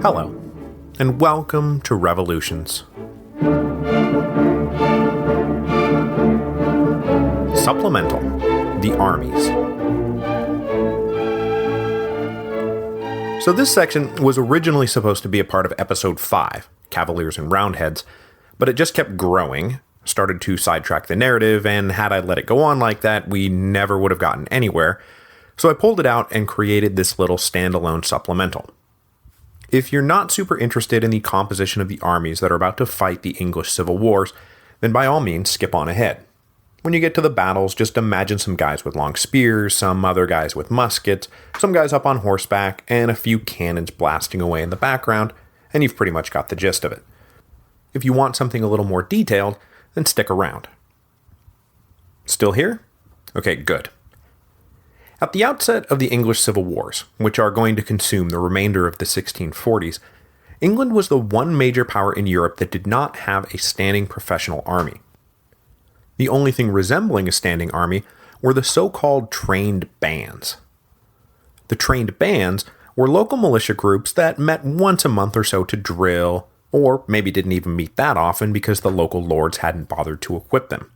Hello, and welcome to Revolutions. Supplemental, the Armies. So this section was originally supposed to be a part of Episode 5, Cavaliers and Roundheads, but it just kept growing, started to sidetrack the narrative, and had I let it go on like that, we never would have gotten anywhere, so I pulled it out and created this little standalone supplemental. If you're not super interested in the composition of the armies that are about to fight the English Civil Wars, then by all means skip on ahead. When you get to the battles, just imagine some guys with long spears, some other guys with muskets, some guys up on horseback, and a few cannons blasting away in the background, and you've pretty much got the gist of it. If you want something a little more detailed, then stick around. Still here? Okay, good. At the outset of the English Civil Wars, which are going to consume the remainder of the 1640s, England was the one major power in Europe that did not have a standing professional army. The only thing resembling a standing army were the so-called trained bands. The trained bands were local militia groups that met once a month or so to drill, or maybe didn't even meet that often because the local lords hadn't bothered to equip them.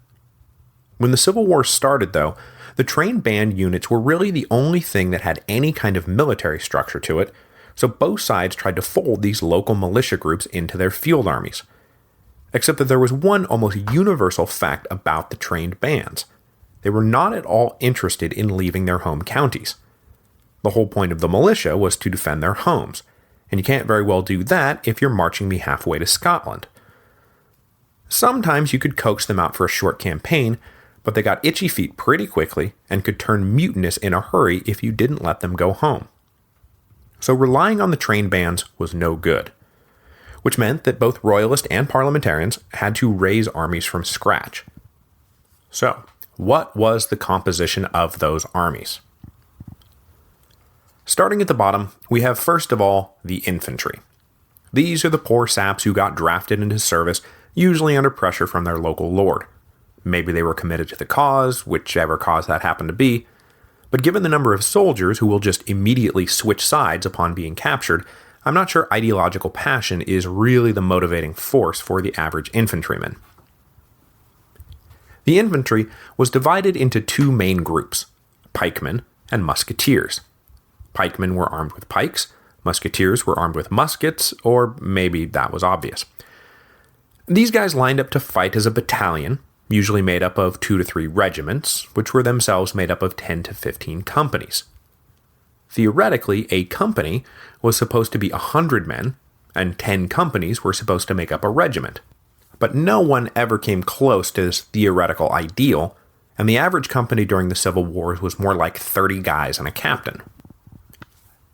When the Civil War started, though, the trained band units were really the only thing that had any kind of military structure to it, so both sides tried to fold these local militia groups into their field armies. Except that there was one almost universal fact about the trained bands. They were not at all interested in leaving their home counties. The whole point of the militia was to defend their homes, and you can't very well do that if you're marching me halfway to Scotland. Sometimes you could coax them out for a short campaign, but they got itchy feet pretty quickly and could turn mutinous in a hurry if you didn't let them go home. So relying on the trained bands was no good, which meant that both Royalist and Parliamentarians had to raise armies from scratch. So, what was the composition of those armies? Starting at the bottom, we have first of all the infantry. These are the poor saps who got drafted into service, usually under pressure from their local lord. Maybe they were committed to the cause, whichever cause that happened to be, but given the number of soldiers who will just immediately switch sides upon being captured, I'm not sure ideological passion is really the motivating force for the average infantryman. The infantry was divided into two main groups, pikemen and musketeers. Pikemen were armed with pikes, musketeers were armed with muskets, or maybe that was obvious. These guys lined up to fight as a battalion, usually made up of 2 to 3 regiments, which were themselves made up of 10 to 15 companies. Theoretically, a company was supposed to be 100 men, and 10 companies were supposed to make up a regiment. But no one ever came close to this theoretical ideal, and the average company during the Civil Wars was more like 30 guys and a captain.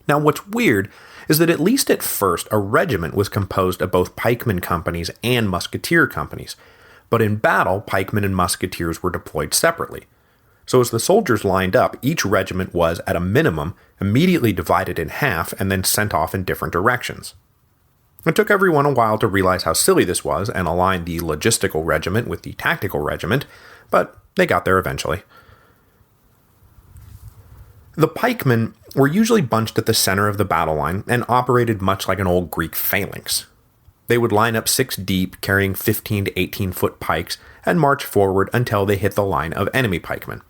Now what's weird is that at least at first a regiment was composed of both pikeman companies and musketeer companies, but in battle pikemen and musketeers were deployed separately. So as the soldiers lined up, each regiment was, at a minimum, immediately divided in half and then sent off in different directions. It took everyone a while to realize how silly this was and align the logistical regiment with the tactical regiment, but they got there eventually. The pikemen were usually bunched at the center of the battle line and operated much like an old Greek phalanx. They would line up 6 deep, carrying 15 to 18-foot pikes, and march forward until they hit the line of enemy pikemen.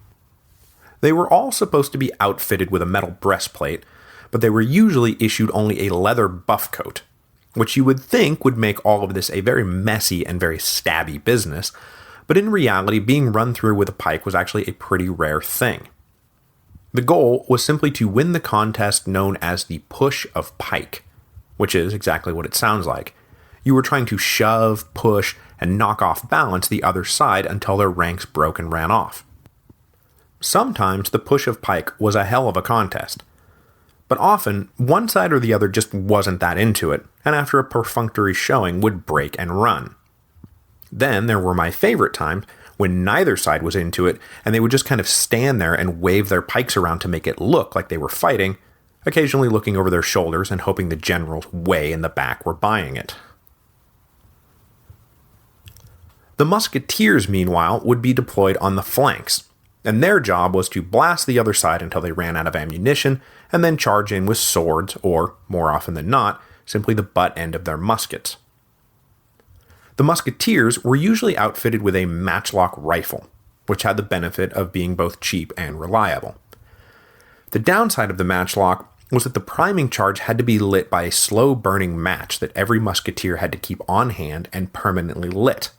They were all supposed to be outfitted with a metal breastplate, but they were usually issued only a leather buff coat, which you would think would make all of this a very messy and very stabby business, but in reality being run through with a pike was actually a pretty rare thing. The goal was simply to win the contest known as the push of pike, which is exactly what it sounds like. You were trying to shove, push, and knock off balance the other side until their ranks broke and ran off. Sometimes the push of pike was a hell of a contest, but often one side or the other just wasn't that into it, and after a perfunctory showing would break and run. Then there were my favorite times when neither side was into it, and they would just kind of stand there and wave their pikes around to make it look like they were fighting, occasionally looking over their shoulders and hoping the generals way in the back were buying it. The musketeers, meanwhile, would be deployed on the flanks, and their job was to blast the other side until they ran out of ammunition, and then charge in with swords, or, more often than not, simply the butt end of their muskets. The musketeers were usually outfitted with a matchlock rifle, which had the benefit of being both cheap and reliable. The downside of the matchlock was that the priming charge had to be lit by a slow-burning match that every musketeer had to keep on hand and permanently lit.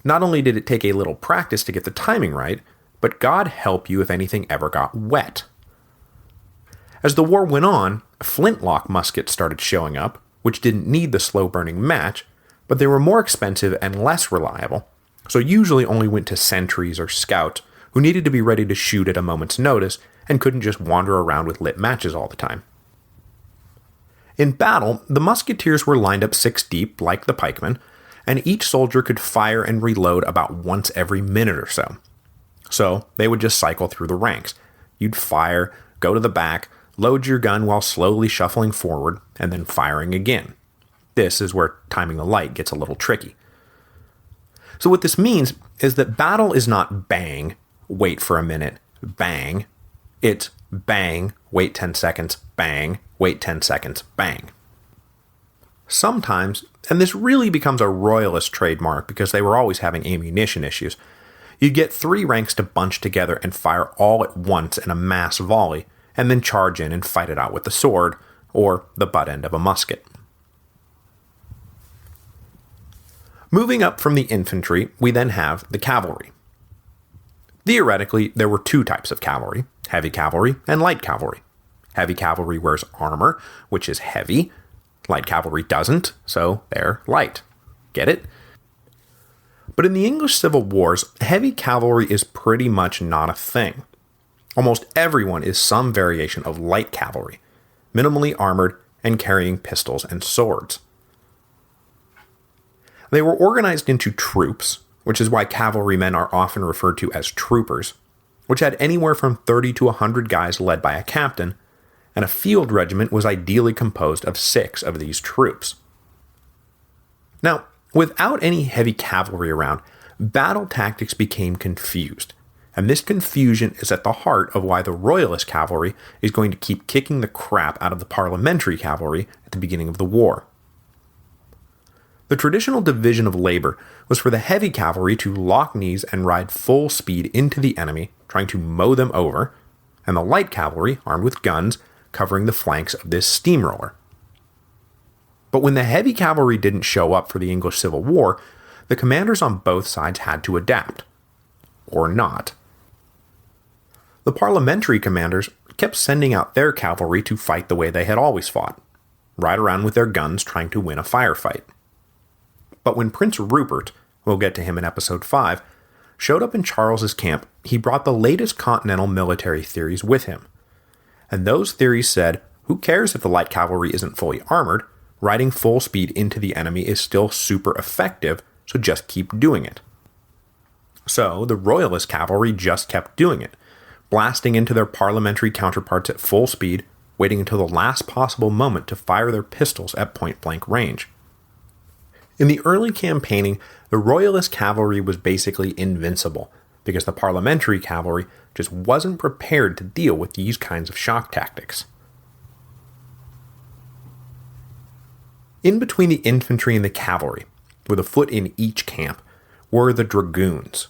Not only did it take a little practice to get the timing right, but God help you if anything ever got wet. As the war went on, flintlock muskets started showing up, which didn't need the slow-burning match, but they were more expensive and less reliable, so usually only went to sentries or scouts who needed to be ready to shoot at a moment's notice and couldn't just wander around with lit matches all the time. In battle, the musketeers were lined up 6 deep, like the pikemen, and each soldier could fire and reload about once every minute or so. So they would just cycle through the ranks. You'd fire, go to the back, load your gun while slowly shuffling forward, and then firing again. This is where timing the light gets a little tricky. So what this means is that battle is not bang, wait for a minute, bang. It's bang, wait 10 seconds, bang, wait 10 seconds, bang. Sometimes, and this really becomes a Royalist trademark because they were always having ammunition issues, you'd get 3 ranks to bunch together and fire all at once in a mass volley, and then charge in and fight it out with the sword, or the butt end of a musket. Moving up from the infantry, we then have the cavalry. Theoretically, there were 2 types of cavalry, heavy cavalry and light cavalry. Heavy cavalry wears armor, which is heavy. Light cavalry doesn't, so they're light. Get it? But in the English Civil Wars, heavy cavalry is pretty much not a thing. Almost everyone is some variation of light cavalry, minimally armored and carrying pistols and swords. They were organized into troops, which is why cavalrymen are often referred to as troopers, which had anywhere from 30 to 100 guys led by a captain, and a field regiment was ideally composed of 6 of these troops. Now, without any heavy cavalry around, battle tactics became confused, and this confusion is at the heart of why the Royalist cavalry is going to keep kicking the crap out of the Parliamentary cavalry at the beginning of the war. The traditional division of labor was for the heavy cavalry to lock knees and ride full speed into the enemy, trying to mow them over, and the light cavalry, armed with guns, covering the flanks of this steamroller. But when the heavy cavalry didn't show up for the English Civil War, the commanders on both sides had to adapt. Or not. The parliamentary commanders kept sending out their cavalry to fight the way they had always fought, ride around with their guns trying to win a firefight. But when Prince Rupert, we'll get to him in episode 5, showed up in Charles's camp, he brought the latest continental military theories with him. And those theories said, who cares if the light cavalry isn't fully armored? Riding full speed into the enemy is still super effective, so just keep doing it. So the Royalist cavalry just kept doing it, blasting into their parliamentary counterparts at full speed, waiting until the last possible moment to fire their pistols at point-blank range. In the early campaigning, the Royalist cavalry was basically invincible, because the parliamentary cavalry just wasn't prepared to deal with these kinds of shock tactics. In between the infantry and the cavalry, with a foot in each camp, were the dragoons.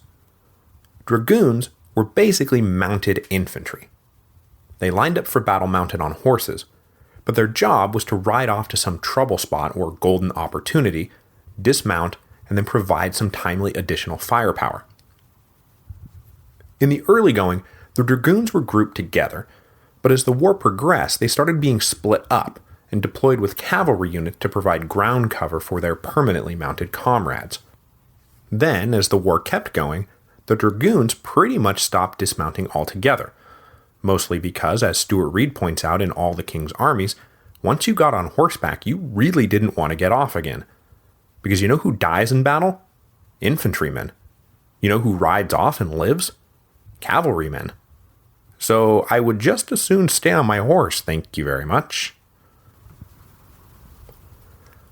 Dragoons were basically mounted infantry. They lined up for battle mounted on horses, but their job was to ride off to some trouble spot or golden opportunity, dismount, and then provide some timely additional firepower. In the early going, the dragoons were grouped together, but as the war progressed, they started being split up and deployed with cavalry units to provide ground cover for their permanently mounted comrades. Then, as the war kept going, the dragoons pretty much stopped dismounting altogether, mostly because, as Stuart Reed points out in All the King's Armies, once you got on horseback, you really didn't want to get off again. Because you know who dies in battle? Infantrymen. You know who rides off and lives? Cavalrymen. So I would just as soon stay on my horse, thank you very much.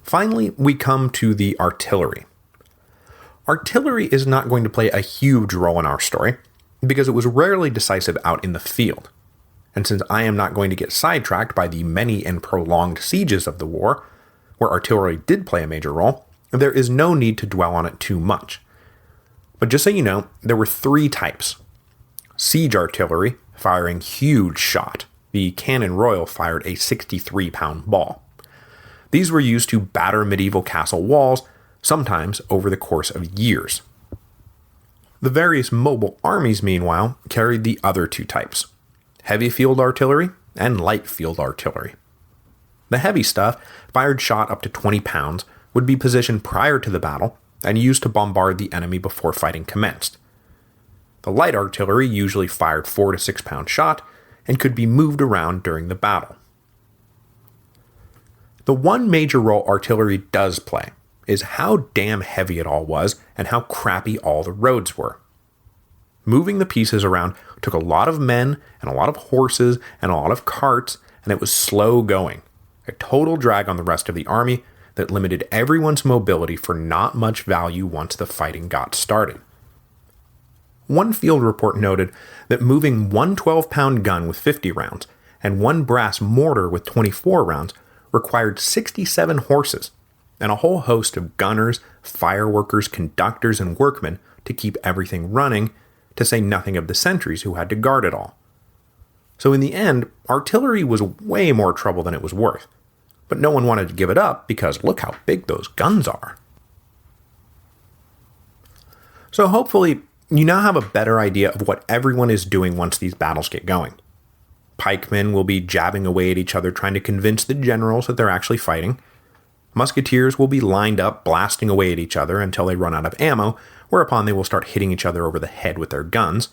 Finally, we come to the artillery. Artillery is not going to play a huge role in our story, because it was rarely decisive out in the field. And since I am not going to get sidetracked by the many and prolonged sieges of the war, where artillery did play a major role, there is no need to dwell on it too much. But just so you know, there were 3 types. Siege artillery, firing huge shot. The Cannon Royal fired a 63-pound ball. These were used to batter medieval castle walls, sometimes over the course of years. The various mobile armies, meanwhile, carried the other 2 types. Heavy field artillery and light field artillery. The heavy stuff, fired shot up to 20 pounds, would be positioned prior to the battle and used to bombard the enemy before fighting commenced. The light artillery usually fired 4 to 6 pound shot and could be moved around during the battle. The one major role artillery does play is how damn heavy it all was and how crappy all the roads were. Moving the pieces around took a lot of men and a lot of horses and a lot of carts, and it was slow going, a total drag on the rest of the army that limited everyone's mobility for not much value once the fighting got started. One field report noted that moving one 12-pound gun with 50 rounds and one brass mortar with 24 rounds required 67 horses and a whole host of gunners, fireworkers, conductors, and workmen to keep everything running, to say nothing of the sentries who had to guard it all. So in the end, artillery was way more trouble than it was worth. But no one wanted to give it up because look how big those guns are. So hopefully, you now have a better idea of what everyone is doing once these battles get going. Pikemen will be jabbing away at each other trying to convince the generals that they're actually fighting. Musketeers will be lined up blasting away at each other until they run out of ammo, whereupon they will start hitting each other over the head with their guns.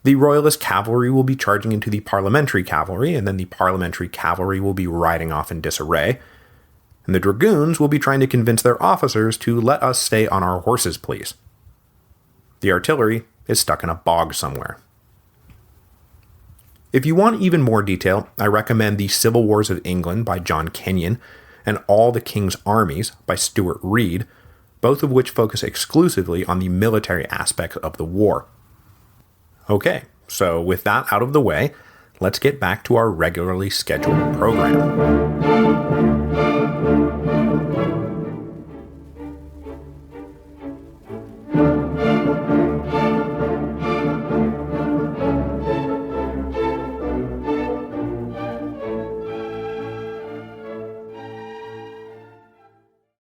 The Royalist cavalry will be charging into the Parliamentary cavalry, and then the Parliamentary cavalry will be riding off in disarray. And the dragoons will be trying to convince their officers to let us stay on our horses, please. The artillery is stuck in a bog somewhere. If you want even more detail, I recommend The Civil Wars of England by John Kenyon and All the King's Armies by Stuart Reed, both of which focus exclusively on the military aspects of the war. Okay, so with that out of the way, let's get back to our regularly scheduled program.